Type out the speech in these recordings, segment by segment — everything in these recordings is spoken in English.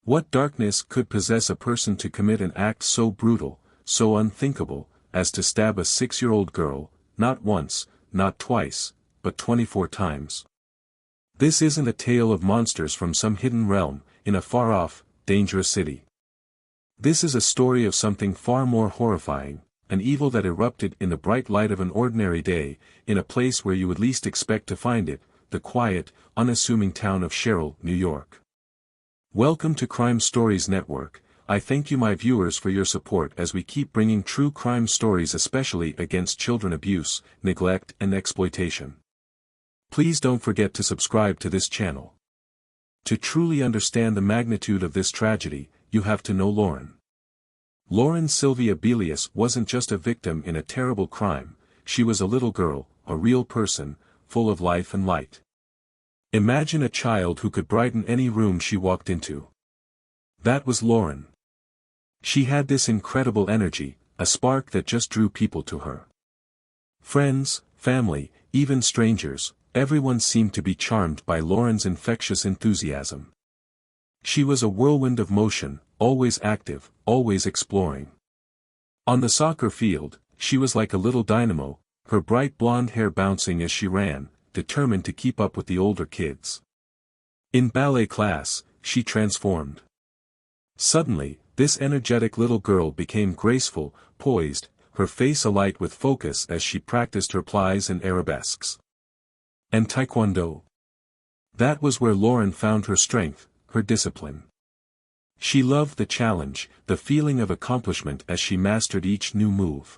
What darkness could possess a person to commit an act so brutal, so unthinkable, as to stab a 6-year-old girl, not once, not twice, but 24 times? This isn't a tale of monsters from some hidden realm, in a far-off, dangerous city. This is a story of something far more horrifying, an evil that erupted in the bright light of an ordinary day, in a place where you would least expect to find it, the quiet, unassuming town of Sherrill, New York. Welcome to Crime Stories Network. I thank you, my viewers, for your support as we keep bringing true crime stories, especially against children abuse, neglect and exploitation. Please don't forget to subscribe to this channel. To truly understand the magnitude of this tragedy, you have to know Lauren. Lauren Sylvia Belius wasn't just a victim in a terrible crime, she was a little girl, a real person, full of life and light. Imagine a child who could brighten any room she walked into. That was Lauren. She had this incredible energy, a spark that just drew people to her. Friends, family, even strangers, everyone seemed to be charmed by Lauren's infectious enthusiasm. She was a whirlwind of motion, always active, always exploring. On the soccer field, she was like a little dynamo, her bright blonde hair bouncing as she ran, determined to keep up with the older kids. In ballet class, she transformed. Suddenly, this energetic little girl became graceful, poised, her face alight with focus as she practiced her plies and arabesques. And taekwondo. That was where Lauren found her strength, her discipline. She loved the challenge, the feeling of accomplishment as she mastered each new move.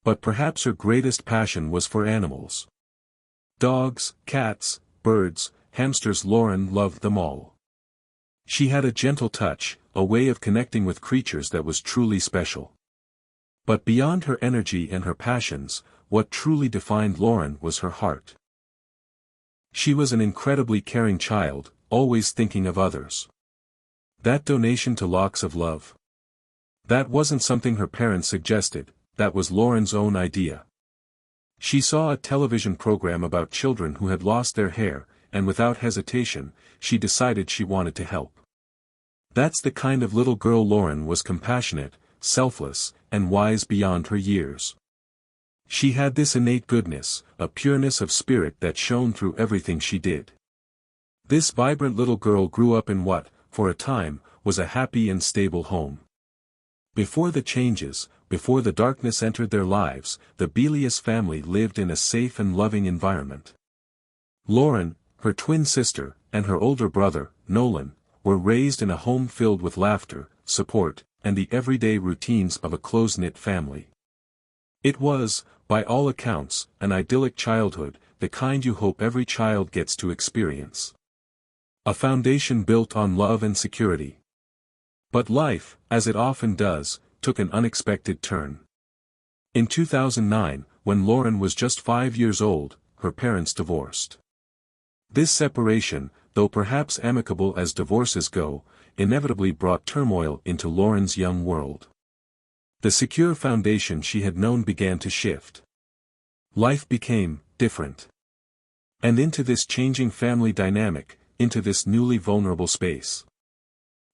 But perhaps her greatest passion was for animals. Dogs, cats, birds, hamsters. Lauren loved them all. She had a gentle touch, a way of connecting with creatures that was truly special. But beyond her energy and her passions, what truly defined Lauren was her heart. She was an incredibly caring child, always thinking of others. That donation to Locks of Love. That wasn't something her parents suggested, that was Lauren's own idea. She saw a television program about children who had lost their hair, and without hesitation, she decided she wanted to help. That's the kind of little girl Lauren was: compassionate, selfless, and wise beyond her years. She had this innate goodness, a pureness of spirit that shone through everything she did. This vibrant little girl grew up in what, for a time, was a happy and stable home. Before the changes, before the darkness entered their lives, the Belius family lived in a safe and loving environment. Lauren, her twin sister, and her older brother, Nolan, were raised in a home filled with laughter, support, and the everyday routines of a close-knit family. It was, by all accounts, an idyllic childhood, the kind you hope every child gets to experience. A foundation built on love and security. But life, as it often does, took an unexpected turn. In 2009, when Lauren was just 5 years old, her parents divorced. This separation, though perhaps amicable as divorces go, inevitably brought turmoil into Lauren's young world. The secure foundation she had known began to shift. Life became different. And into this changing family dynamic, into this newly vulnerable space,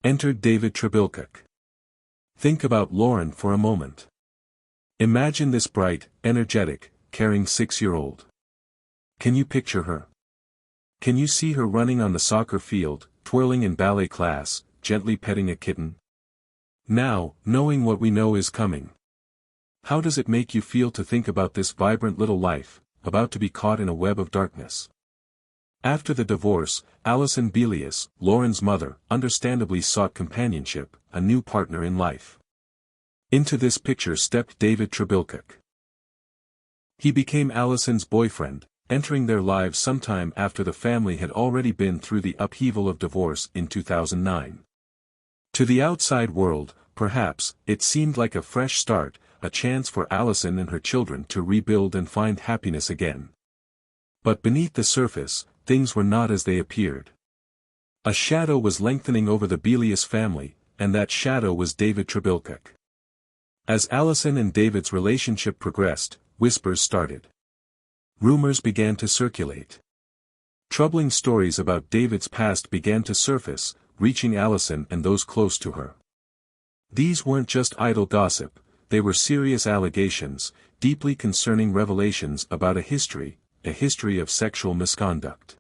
entered David Trebilcock. Think about Lauren for a moment. Imagine this bright, energetic, caring 6-year-old. Can you picture her? Can you see her running on the soccer field, twirling in ballet class, gently petting a kitten? Now, knowing what we know is coming. How does it make you feel to think about this vibrant little life, about to be caught in a web of darkness? After the divorce, Allison Belius, Lauren's mother, understandably sought companionship, a new partner in life. Into this picture stepped David Trebilcock. He became Allison's boyfriend, entering their lives sometime after the family had already been through the upheaval of divorce in 2009. To the outside world, perhaps, it seemed like a fresh start, a chance for Allison and her children to rebuild and find happiness again. But beneath the surface, things were not as they appeared. A shadow was lengthening over the Belius family, and that shadow was David Trebilcock. As Allison and David's relationship progressed, whispers started. Rumors began to circulate. Troubling stories about David's past began to surface, reaching Allison and those close to her. These weren't just idle gossip, they were serious allegations, deeply concerning revelations about a history of sexual misconduct.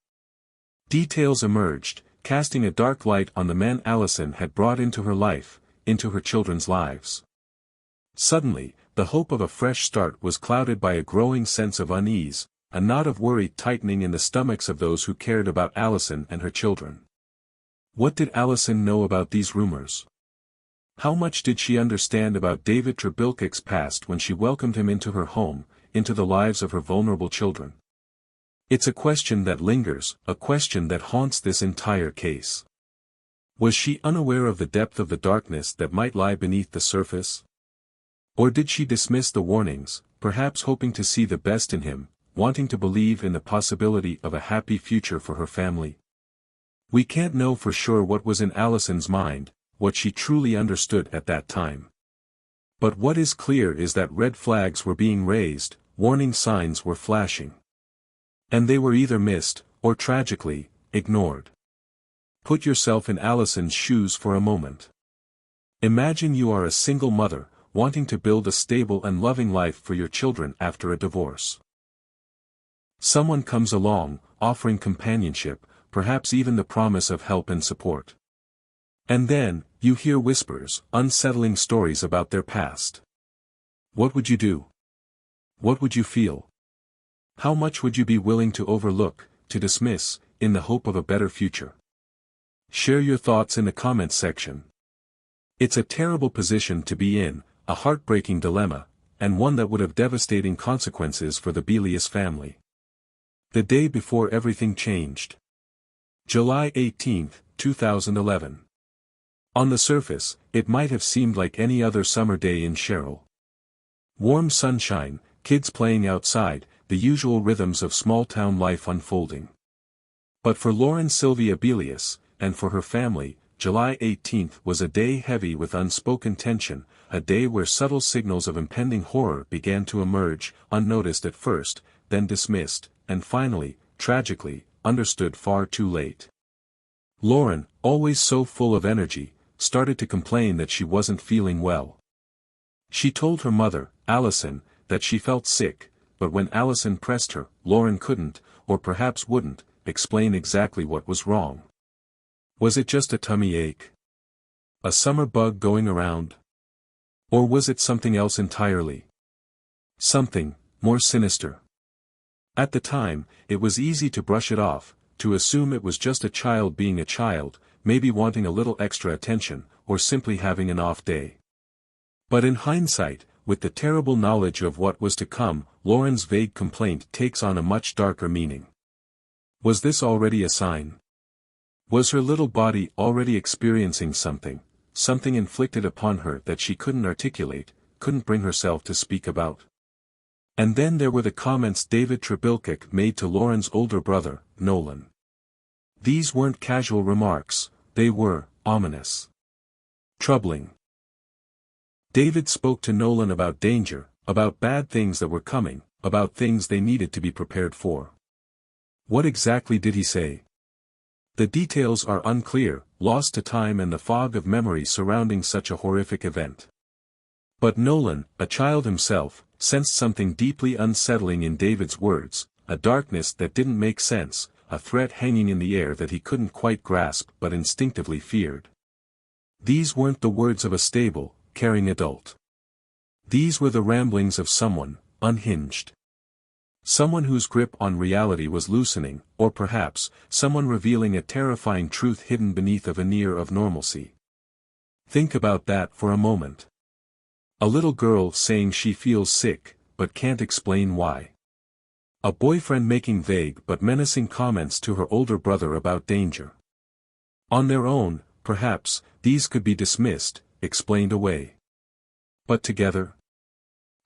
Details emerged, casting a dark light on the man Allison had brought into her life, into her children's lives. Suddenly, the hope of a fresh start was clouded by a growing sense of unease, a knot of worry tightening in the stomachs of those who cared about Allison and her children. What did Allison know about these rumors? How much did she understand about David Trebilcock's past when she welcomed him into her home, into the lives of her vulnerable children? It's a question that lingers, a question that haunts this entire case. Was she unaware of the depth of the darkness that might lie beneath the surface? Or did she dismiss the warnings, perhaps hoping to see the best in him, wanting to believe in the possibility of a happy future for her family? We can't know for sure what was in Allison's mind, what she truly understood at that time. But what is clear is that red flags were being raised, warning signs were flashing. And they were either missed, or tragically, ignored. Put yourself in Allison's shoes for a moment. Imagine you are a single mother, wanting to build a stable and loving life for your children after a divorce. Someone comes along, offering companionship, perhaps even the promise of help and support. And then, you hear whispers, unsettling stories about their past. What would you do? What would you feel? How much would you be willing to overlook, to dismiss, in the hope of a better future? Share your thoughts in the comments section. It's a terrible position to be in, a heartbreaking dilemma, and one that would have devastating consequences for the Belius family. The day before everything changed. July 18, 2011. On the surface, it might have seemed like any other summer day in Sherrill. Warm sunshine, kids playing outside, the usual rhythms of small-town life unfolding. But for Lauren Sylvia Belius, and for her family, July 18 was a day heavy with unspoken tension, a day where subtle signals of impending horror began to emerge, unnoticed at first, then dismissed, and finally, tragically, understood far too late. Lauren, always so full of energy, started to complain that she wasn't feeling well. She told her mother, Allison, that she felt sick, but when Allison pressed her, Lauren couldn't, or perhaps wouldn't, explain exactly what was wrong. Was it just a tummy ache? A summer bug going around? Or was it something else entirely? Something more sinister. At the time, it was easy to brush it off, to assume it was just a child being a child, maybe wanting a little extra attention, or simply having an off day. But in hindsight, with the terrible knowledge of what was to come, Lauren's vague complaint takes on a much darker meaning. Was this already a sign? Was her little body already experiencing something inflicted upon her that she couldn't articulate, couldn't bring herself to speak about? And then there were the comments David Trebilcock made to Lauren's older brother, Nolan. These weren't casual remarks, they were ominous. Troubling. David spoke to Nolan about danger, about bad things that were coming, about things they needed to be prepared for. What exactly did he say? The details are unclear, lost to time and the fog of memory surrounding such a horrific event. But Nolan, a child himself, sensed something deeply unsettling in David's words, a darkness that didn't make sense, a threat hanging in the air that he couldn't quite grasp but instinctively feared. These weren't the words of a stable, caring adult. These were the ramblings of someone, unhinged. Someone whose grip on reality was loosening, or perhaps, someone revealing a terrifying truth hidden beneath a veneer of normalcy. Think about that for a moment. A little girl saying she feels sick, but can't explain why. A boyfriend making vague but menacing comments to her older brother about danger. On their own, perhaps, these could be dismissed, explained away. But together?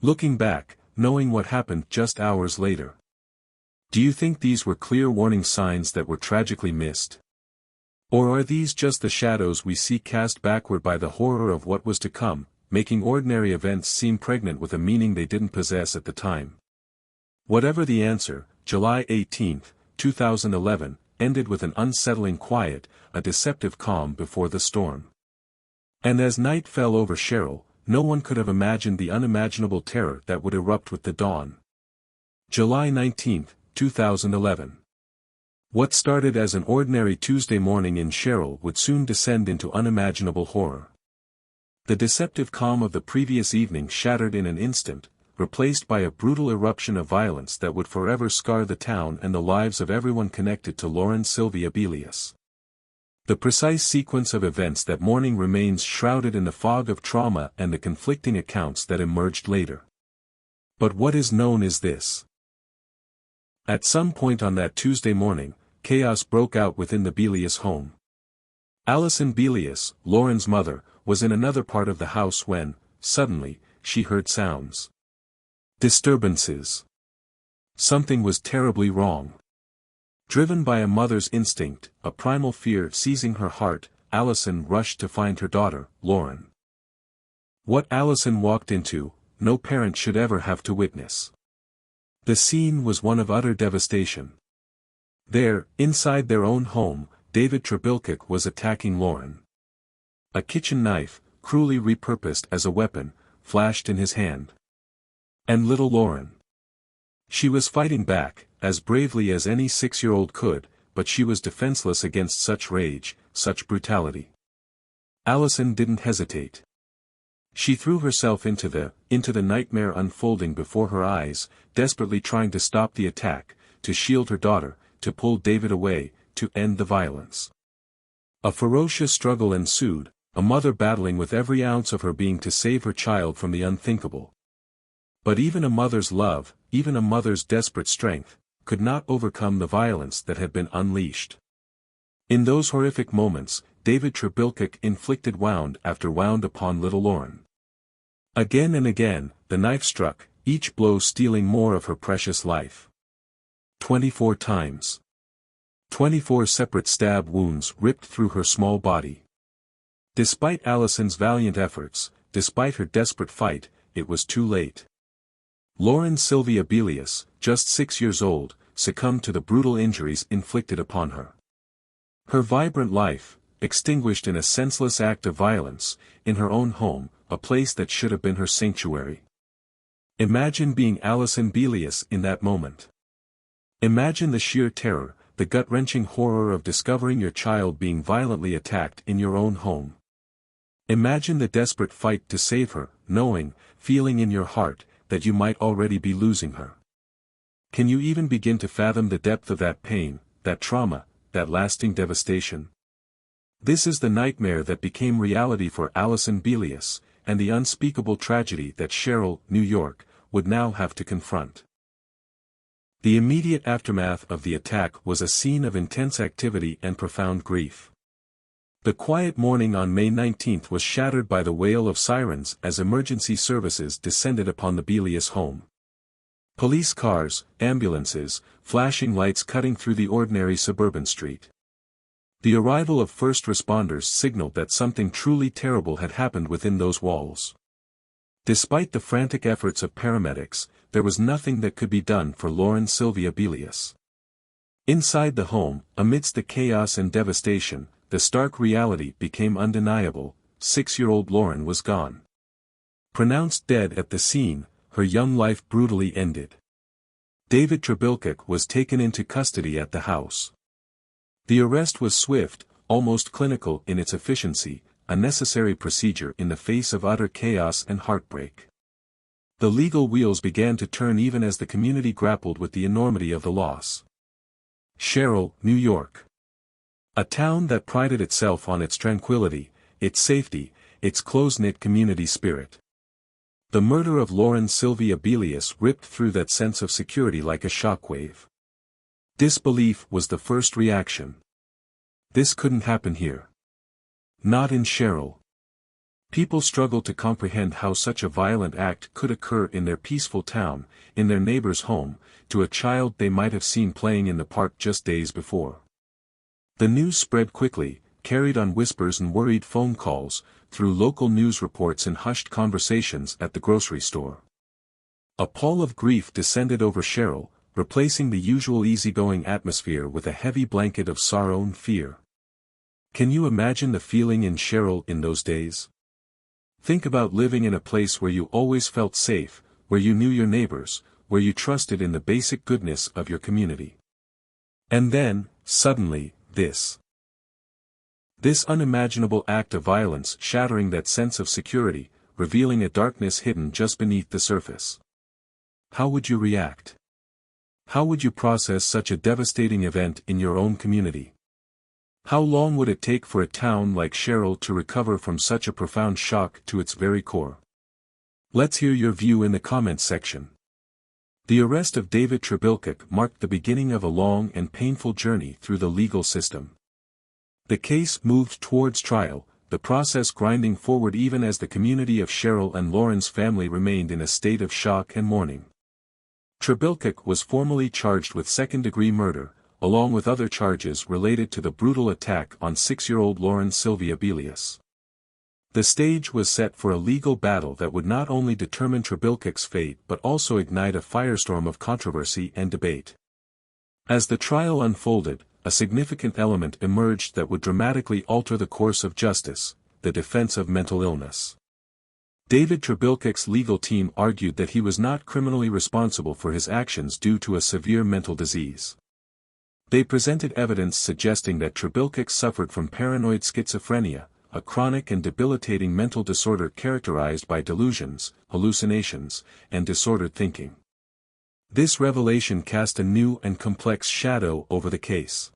Looking back, knowing what happened just hours later. Do you think these were clear warning signs that were tragically missed? Or are these just the shadows we see cast backward by the horror of what was to come, making ordinary events seem pregnant with a meaning they didn't possess at the time? Whatever the answer, July 18, 2011, ended with an unsettling quiet, a deceptive calm before the storm. And as night fell over Sherrill, no one could have imagined the unimaginable terror that would erupt with the dawn. July 19, 2011. What started as an ordinary Tuesday morning in Sherrill would soon descend into unimaginable horror. The deceptive calm of the previous evening shattered in an instant, replaced by a brutal eruption of violence that would forever scar the town and the lives of everyone connected to Lauren Sylvia Belius. The precise sequence of events that morning remains shrouded in the fog of trauma and the conflicting accounts that emerged later. But what is known is this. At some point on that Tuesday morning, chaos broke out within the Belius home. Allison Belius, Lauren's mother, was in another part of the house when, suddenly, she heard sounds. Disturbances. Something was terribly wrong. Driven by a mother's instinct, a primal fear seizing her heart, Allison rushed to find her daughter, Lauren. What Allison walked into, no parent should ever have to witness. The scene was one of utter devastation. There, inside their own home, David Trebilcock was attacking Lauren. A kitchen knife, cruelly repurposed as a weapon, flashed in his hand. And little Lauren. She was fighting back, as bravely as any 6-year-old could, but she was defenseless against such rage, such brutality. Allison didn't hesitate. She threw herself into the nightmare unfolding before her eyes, desperately trying to stop the attack, to shield her daughter, to pull David away, to end the violence. A ferocious struggle ensued, a mother battling with every ounce of her being to save her child from the unthinkable. But even a mother's love, even a mother's desperate strength, could not overcome the violence that had been unleashed. In those horrific moments, David Trebilcock inflicted wound after wound upon little Lauren. Again and again, the knife struck, each blow stealing more of her precious life. 24 times. 24 separate stab wounds ripped through her small body. Despite Allison's valiant efforts, despite her desperate fight, it was too late. Lauren Sylvia Belius, just 6 years old, succumbed to the brutal injuries inflicted upon her. Her vibrant life, extinguished in a senseless act of violence, in her own home, a place that should have been her sanctuary. Imagine being Allison Belius in that moment. Imagine the sheer terror, the gut-wrenching horror of discovering your child being violently attacked in your own home. Imagine the desperate fight to save her, knowing, feeling in your heart, that you might already be losing her. Can you even begin to fathom the depth of that pain, that trauma, that lasting devastation? This is the nightmare that became reality for Allison Belius, and the unspeakable tragedy that Sherrill, New York, would now have to confront. The immediate aftermath of the attack was a scene of intense activity and profound grief. The quiet morning on May 19 was shattered by the wail of sirens as emergency services descended upon the Belius home. Police cars, ambulances, flashing lights cutting through the ordinary suburban street. The arrival of first responders signaled that something truly terrible had happened within those walls. Despite the frantic efforts of paramedics, there was nothing that could be done for Lauren Sylvia Belius. Inside the home, amidst the chaos and devastation, the stark reality became undeniable: 6-year-old Lauren was gone. Pronounced dead at the scene, her young life brutally ended. David Trebilcock was taken into custody at the house. The arrest was swift, almost clinical in its efficiency, a necessary procedure in the face of utter chaos and heartbreak. The legal wheels began to turn even as the community grappled with the enormity of the loss. Sherrill, New York. A town that prided itself on its tranquility, its safety, its close-knit community spirit. The murder of Lauren Sylvia Belius ripped through that sense of security like a shockwave. Disbelief was the first reaction. This couldn't happen here. Not in Sherrill. People struggled to comprehend how such a violent act could occur in their peaceful town, in their neighbor's home, to a child they might have seen playing in the park just days before. The news spread quickly, carried on whispers and worried phone calls, through local news reports and hushed conversations at the grocery store. A pall of grief descended over Sherrill, replacing the usual easygoing atmosphere with a heavy blanket of sorrow and fear. Can you imagine the feeling in Sherrill in those days? Think about living in a place where you always felt safe, where you knew your neighbors, where you trusted in the basic goodness of your community. And then, suddenly, this unimaginable act of violence shattering that sense of security, revealing a darkness hidden just beneath the surface. How would you react? How would you process such a devastating event in your own community? How long would it take for a town like Sherrill to recover from such a profound shock to its very core? Let's hear your view in the comments section. The arrest of David Trebilcock marked the beginning of a long and painful journey through the legal system. The case moved towards trial, the process grinding forward even as the community of Sherrill and Lauren's family remained in a state of shock and mourning. Trebilcock was formally charged with second-degree murder, along with other charges related to the brutal attack on 6-year-old Lauren Sylvia Belius. The stage was set for a legal battle that would not only determine Trebilcock's fate but also ignite a firestorm of controversy and debate. As the trial unfolded, a significant element emerged that would dramatically alter the course of justice: the defense of mental illness. David Trebilcock's legal team argued that he was not criminally responsible for his actions due to a severe mental disease. They presented evidence suggesting that Trebilcock suffered from paranoid schizophrenia, a chronic and debilitating mental disorder characterized by delusions, hallucinations, and disordered thinking. This revelation cast a new and complex shadow over the case.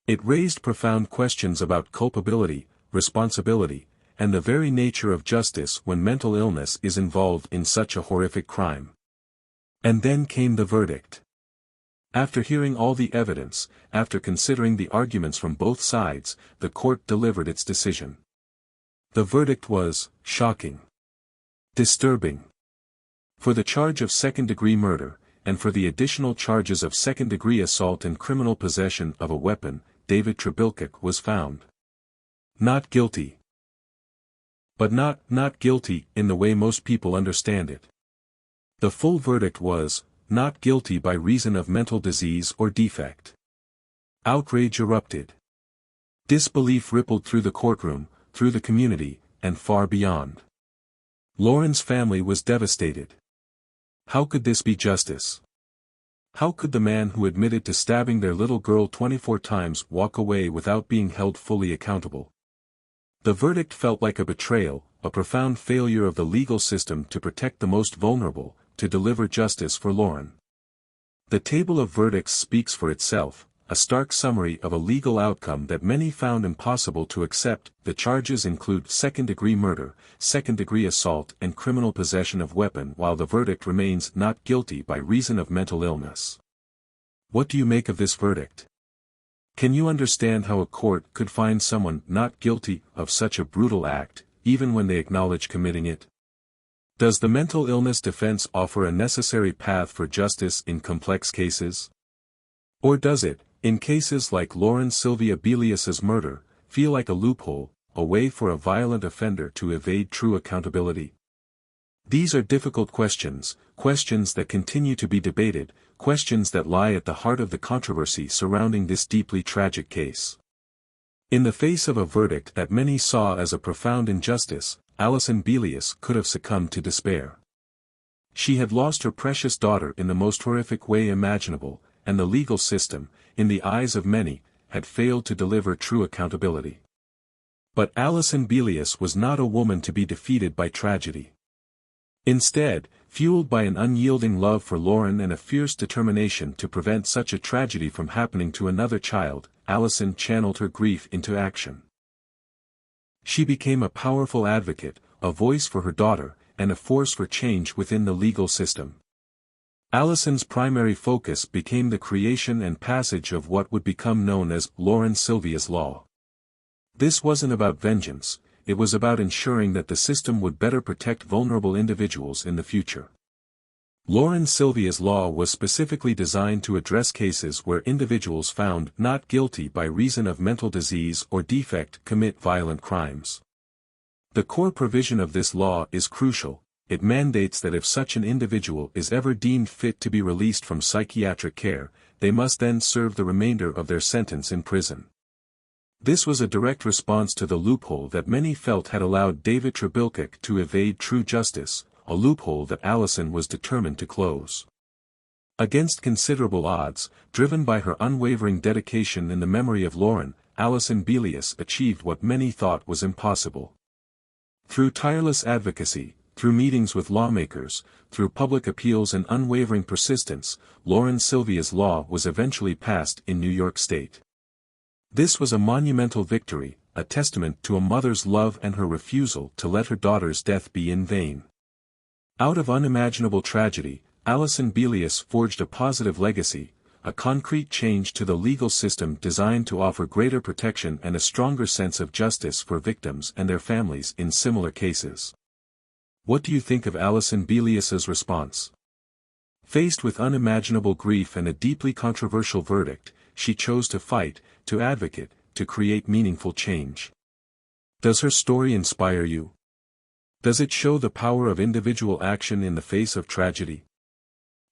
It raised profound questions about culpability, responsibility, and the very nature of justice when mental illness is involved in such a horrific crime. And then came the verdict. After hearing all the evidence, after considering the arguments from both sides, the court delivered its decision. The verdict was shocking, disturbing. For the charge of second-degree murder, and for the additional charges of second-degree assault and criminal possession of a weapon, David Trebilcock was found not guilty. But not guilty in the way most people understand it. The full verdict was not guilty by reason of mental disease or defect. Outrage erupted. Disbelief rippled through the courtroom, through the community, and far beyond. Lauren's family was devastated. How could this be justice? How could the man who admitted to stabbing their little girl 24 times walk away without being held fully accountable? The verdict felt like a betrayal, a profound failure of the legal system to protect the most vulnerable, to deliver justice for Lauren. The table of verdicts speaks for itself, a stark summary of a legal outcome that many found impossible to accept. The charges include second-degree murder, second-degree assault and criminal possession of weapon, while the verdict remains not guilty by reason of mental illness. What do you make of this verdict? Can you understand how a court could find someone not guilty of such a brutal act, even when they acknowledge committing it? Does the mental illness defense offer a necessary path for justice in complex cases? Or does it, in cases like Lauren Sylvia Belius's murder, feel like a loophole, a way for a violent offender to evade true accountability? These are difficult questions, questions that continue to be debated, questions that lie at the heart of the controversy surrounding this deeply tragic case. In the face of a verdict that many saw as a profound injustice, Lauren Belius could have succumbed to despair. She had lost her precious daughter in the most horrific way imaginable, and the legal system, in the eyes of many, had failed to deliver true accountability. But Lauren Belius was not a woman to be defeated by tragedy. Instead, fueled by an unyielding love for Lauren and a fierce determination to prevent such a tragedy from happening to another child, Lauren channeled her grief into action. She became a powerful advocate, a voice for her daughter, and a force for change within the legal system. Lauren's primary focus became the creation and passage of what would become known as Lauren Sylvia's Law. This wasn't about vengeance, it was about ensuring that the system would better protect vulnerable individuals in the future. Lauren Sylvia's Law was specifically designed to address cases where individuals found not guilty by reason of mental disease or defect commit violent crimes. The core provision of this law is crucial: it mandates that if such an individual is ever deemed fit to be released from psychiatric care, they must then serve the remainder of their sentence in prison. This was a direct response to the loophole that many felt had allowed David Trebilcock to evade true justice, a loophole that Allison was determined to close. Against considerable odds, driven by her unwavering dedication in the memory of Lauren, Lauren Belius achieved what many thought was impossible. Through tireless advocacy, through meetings with lawmakers, through public appeals and unwavering persistence, Sylvia's law was eventually passed in New York State. This was a monumental victory, a testament to a mother's love and her refusal to let her daughter's death be in vain. Out of unimaginable tragedy, Lauren Belius forged a positive legacy, a concrete change to the legal system designed to offer greater protection and a stronger sense of justice for victims and their families in similar cases. What do you think of Lauren Belius's response? Faced with unimaginable grief and a deeply controversial verdict, she chose to fight, to advocate, to create meaningful change. Does her story inspire you? Does it show the power of individual action in the face of tragedy?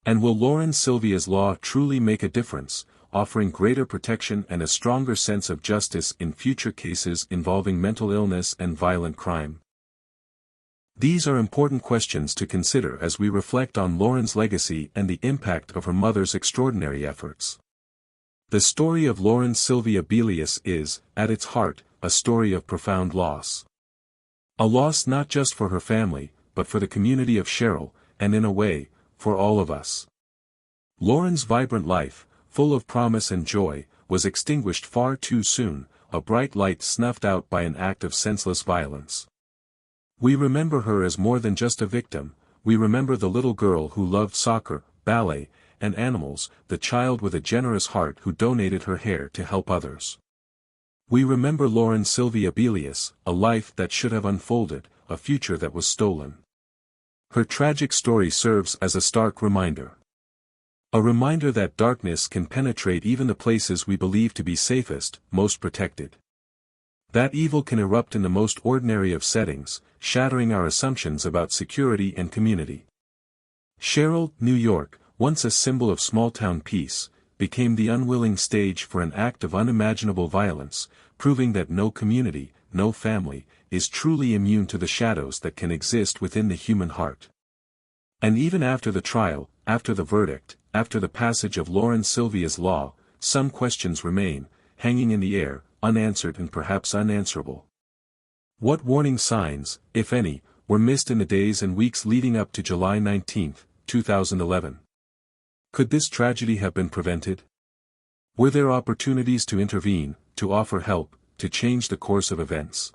And will Sylvia's law truly make a difference, offering greater protection and a stronger sense of justice in future cases involving mental illness and violent crime? These are important questions to consider as we reflect on Lauren's legacy and the impact of her mother's extraordinary efforts. The story of Sylvia Belius is, at its heart, a story of profound loss. A loss not just for her family, but for the community of Sherrill, and in a way, for all of us. Lauren's vibrant life, full of promise and joy, was extinguished far too soon, a bright light snuffed out by an act of senseless violence. We remember her as more than just a victim, we remember the little girl who loved soccer, ballet, and animals, the child with a generous heart who donated her hair to help others. We remember Sylvia Belius, a life that should have unfolded, a future that was stolen. Her tragic story serves as a stark reminder. A reminder that darkness can penetrate even the places we believe to be safest, most protected. That evil can erupt in the most ordinary of settings, shattering our assumptions about security and community. Sherrill, New York, once a symbol of small-town peace, became the unwilling stage for an act of unimaginable violence, proving that no community, no family, is truly immune to the shadows that can exist within the human heart. And even after the trial, after the verdict, after the passage of Sylvia's law, some questions remain, hanging in the air, unanswered and perhaps unanswerable. What warning signs, if any, were missed in the days and weeks leading up to July 19, 2011? Could this tragedy have been prevented? Were there opportunities to intervene, to offer help, to change the course of events?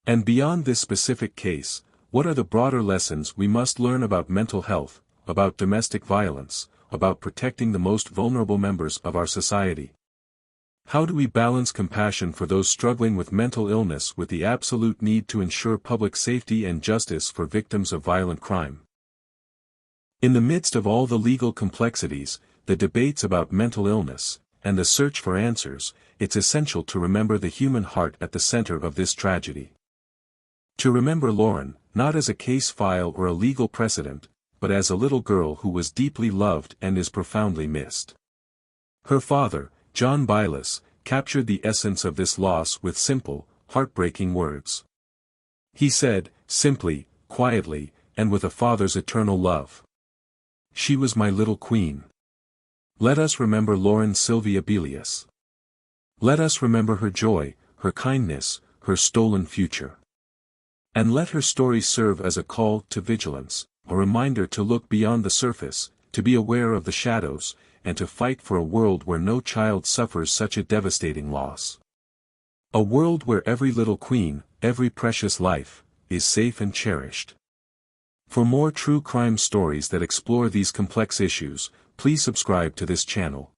And beyond this specific case, what are the broader lessons we must learn about mental health, about domestic violence, about protecting the most vulnerable members of our society? How do we balance compassion for those struggling with mental illness with the absolute need to ensure public safety and justice for victims of violent crime? In the midst of all the legal complexities, the debates about mental illness, and the search for answers, it's essential to remember the human heart at the center of this tragedy. To remember Lauren, not as a case file or a legal precedent, but as a little girl who was deeply loved and is profoundly missed. Her father, Lauren Belius, captured the essence of this loss with simple, heartbreaking words. He said, simply, quietly, and with a father's eternal love, "She was my little queen." Let us remember Sylvia Belius. Let us remember her joy, her kindness, her stolen future. And let her story serve as a call to vigilance, a reminder to look beyond the surface, to be aware of the shadows, and to fight for a world where no child suffers such a devastating loss. A world where every little queen, every precious life, is safe and cherished. For more true crime stories that explore these complex issues, please subscribe to this channel.